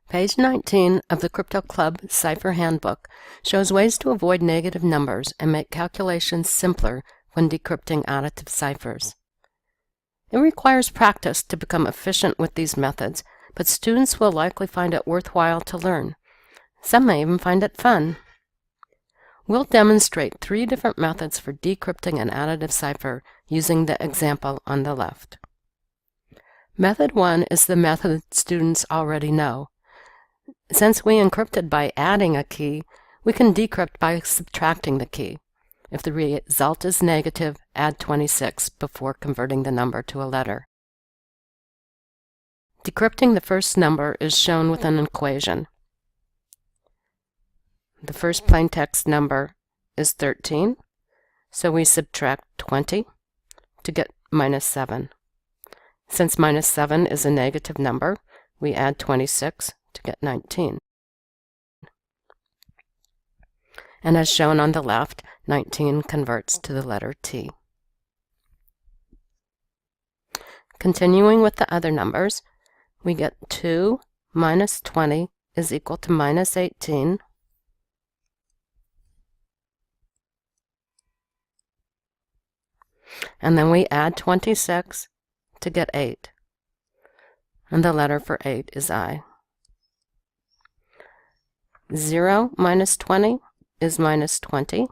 Page 19 of the CryptoClub Cipher Handbook shows ways to avoid negative numbers and make calculations simpler when decrypting additive ciphers. It requires practice to become efficient with these methods, but students will likely find it worthwhile to learn. Some may even find it fun. We'll demonstrate 3 different methods for decrypting an additive cipher using the example on the left. Method 1 is the method students already know. Since we encrypted by adding a key, we can decrypt by subtracting the key. If the result is negative, add 26 before converting the number to a letter. Decrypting the first number is shown with an equation. The first plaintext number is 13, so we subtract 20 to get minus 7. Since minus 7 is a negative number, we add 26 to get 19. And as shown on the left, 19 converts to the letter T. Continuing with the other numbers, we get 2 minus 20 is equal to minus 18. And then we add 26 to get 8. And the letter for 8 is I. 0 minus 20 is minus 20.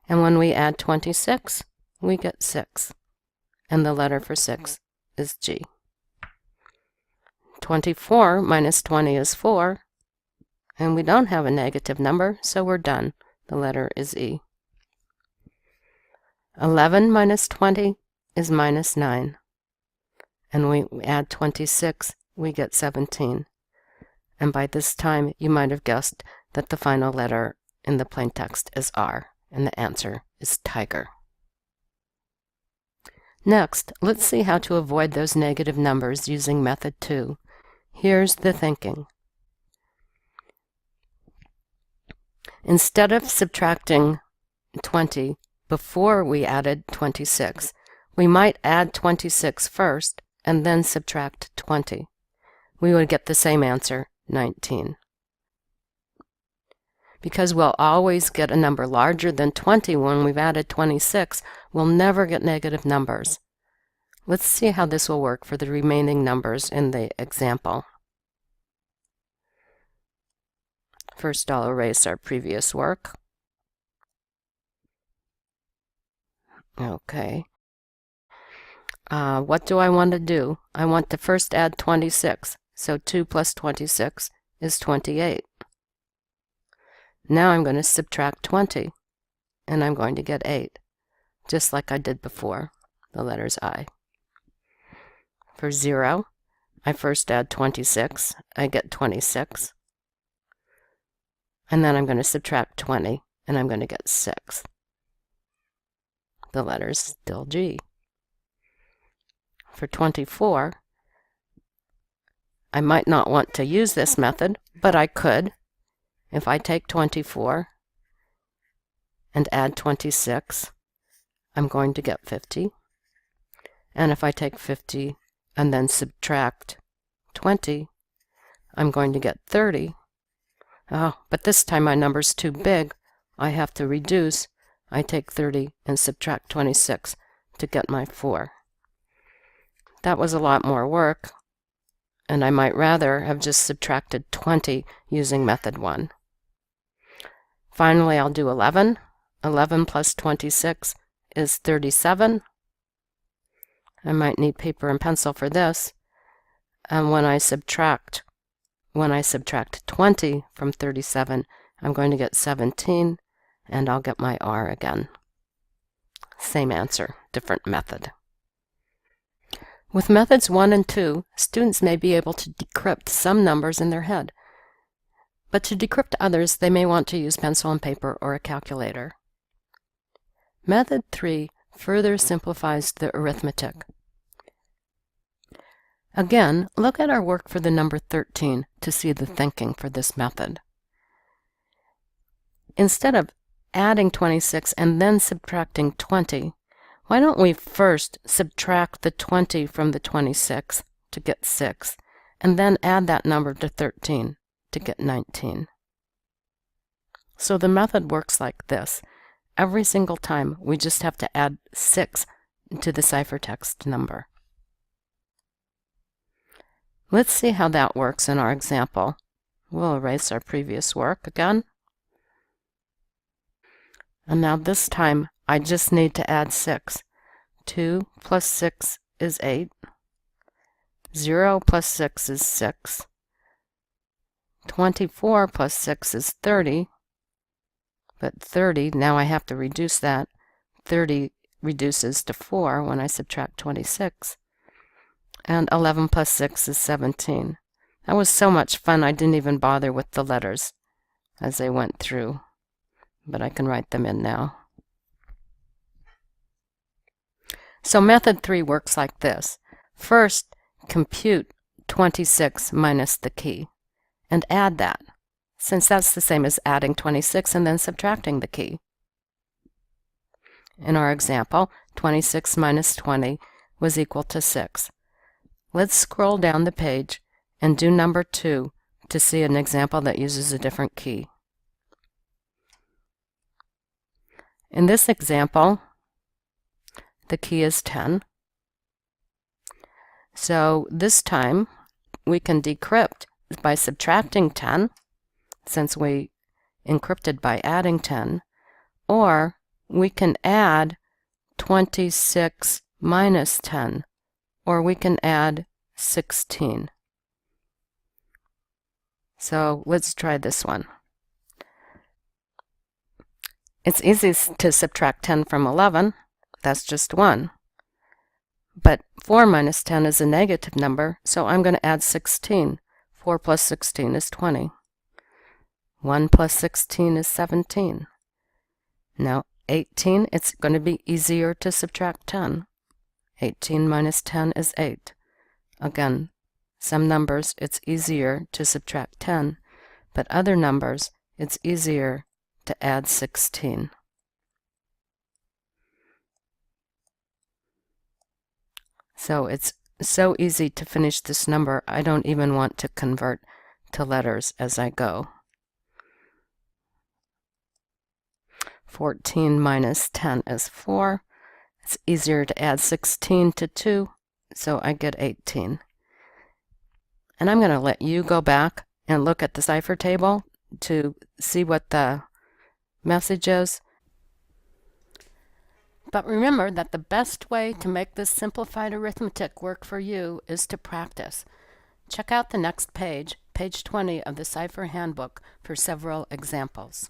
And when we add 26, we get 6. And the letter for 6 is G. 24 minus 20 is 4. And we don't have a negative number, so we're done. The letter is E. 11 minus 20 is minus 9. And we add 26, we get 17. And by this time, you might have guessed that the final letter in the plaintext is R, and the answer is tiger. Next, let's see how to avoid those negative numbers using method 2. Here's the thinking. Instead of subtracting 20 before we added 26, we might add 26 first and then subtract 20. We would get the same answer, 19. Because we'll always get a number larger than 20 when we've added 26, we'll never get negative numbers. Let's see how this will work for the remaining numbers in the example. First, I'll erase our previous work. Okay. What do I want to do? I want to first add 26. So 2 plus 26 is 28. Now I'm going to subtract 20, and I'm going to get 8, just like I did before, the letters I. For 0, I first add 26, I get 26. And then I'm going to subtract 20, and I'm going to get 6. The letter's still G. For 24, I might not want to use this method, but I could. If I take 24 and add 26, I'm going to get 50. And if I take 50 and then subtract 20, I'm going to get 30. Oh, but this time my number's too big. I have to reduce. I take 30 and subtract 26 to get my 4. That was a lot more work, and I might rather have just subtracted 20 using method 1. Finally, I'll do 11. 11 plus 26 is 37. I might need paper and pencil for this. And when I subtract 20 from 37, I'm going to get 17, and I'll get my R again. Same answer, different method. With methods 1 and 2, students may be able to decrypt some numbers in their head. But to decrypt others, they may want to use pencil and paper or a calculator. Method 3 further simplifies the arithmetic. Again, look at our work for the number 13 to see the thinking for this method. Instead of adding 26 and then subtracting 20, why don't we first subtract the 20 from the 26 to get 6, and then add that number to 13 to get 19. So the method works like this. Every single time, we just have to add 6 to the ciphertext number. Let's see how that works in our example. We'll erase our previous work again. And now this time, I just need to add 6. 2 plus 6 is 8. 0 plus 6 is 6. 24 plus 6 is 30. But 30, now I have to reduce that. 30 reduces to 4 when I subtract 26. And 11 plus 6 is 17. That was so much fun, I didn't even bother with the letters as they went through. But I can write them in now. So method 3 works like this. First, compute 26 minus the key, and add that, since that's the same as adding 26 and then subtracting the key. In our example, 26 minus 20 was equal to 6. Let's scroll down the page and do number 2 to see an example that uses a different key. In this example, the key is 10. So this time, we can decrypt by subtracting 10, since we encrypted by adding 10, or we can add 26 minus 10, or we can add 16. So let's try this one. It's easy to subtract 10 from 11. That's just 1. But 4 minus 10 is a negative number, so I'm going to add 16. 4 plus 16 is 20. 1 plus 16 is 17. Now 18, it's going to be easier to subtract 10. 18 minus 10 is 8. Again, some numbers it's easier to subtract 10, but other numbers it's easier to add 16. So it's so easy to finish this number, I don't even want to convert to letters as I go. 14 minus 10 is 4. It's easier to add 16 to 2, so I get 18. And I'm going to let you go back and look at the cipher table to see what the message is. But remember that the best way to make this simplified arithmetic work for you is to practice. Check out the next page, page 20 of the Cipher Handbook, for several examples.